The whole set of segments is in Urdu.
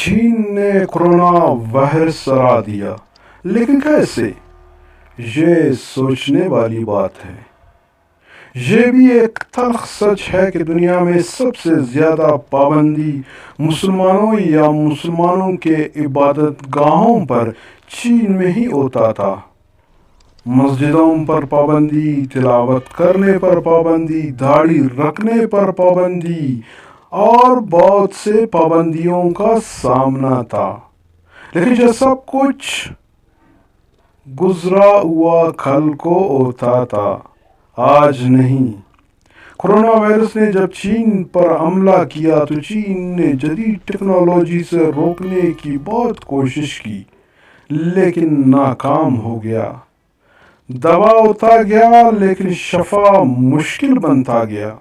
چین نے کورونا وائرس سرا دیا، لیکن کیسے؟ یہ سوچنے والی بات ہے۔ یہ بھی ایک تلخ سچ ہے کہ دنیا میں سب سے زیادہ پابندی مسلمانوں کے عبادت گاہوں پر چین میں ہی ہوتا تھا۔ مسجدوں پر پابندی، تلاوت کرنے پر پابندی، داڑھی رکھنے پر پابندی اور بہت سے پابندیوں کا سامنا تھا۔ لیکن یہ سب کچھ گزرا ہوا کل کو ہوتا تھا، آج نہیں۔ کورونا وائرس نے جب چین پر حملہ کیا تو چین نے جدید ٹیکنالوجی سے روکنے کی بہت کوشش کی، لیکن ناکام ہو گیا۔ دوا ہوتا گیا لیکن شفا مشکل بنتا گیا۔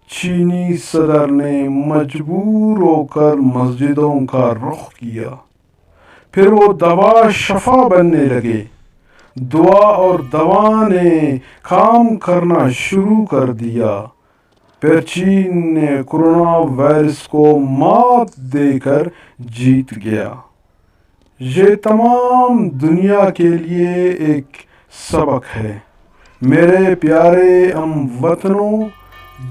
چینی صدر نے مجبور ہو کر مسجدوں کا رخ کیا، پھر وہ دوا شفا بننے لگے۔ دعا اور دوا نے کام کرنا شروع کر دیا۔ پھر چین نے کورونا وائرس کو مات دے کر جیت گیا۔ یہ تمام دنیا کے لیے ایک سبق ہے۔ میرے پیارے ہم وطنوں،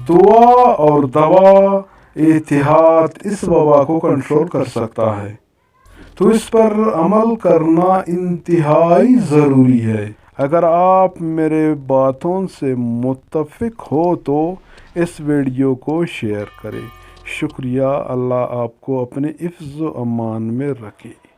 دعا اور دوا، اتحاد اس وبا کو کنٹرول کر سکتا ہے، تو اس پر عمل کرنا انتہائی ضروری ہے۔ اگر آپ میرے باتوں سے متفق ہو تو اس ویڈیو کو شیئر کریں۔ شکریہ۔ اللہ آپ کو اپنے حفظ و امان میں رکھے۔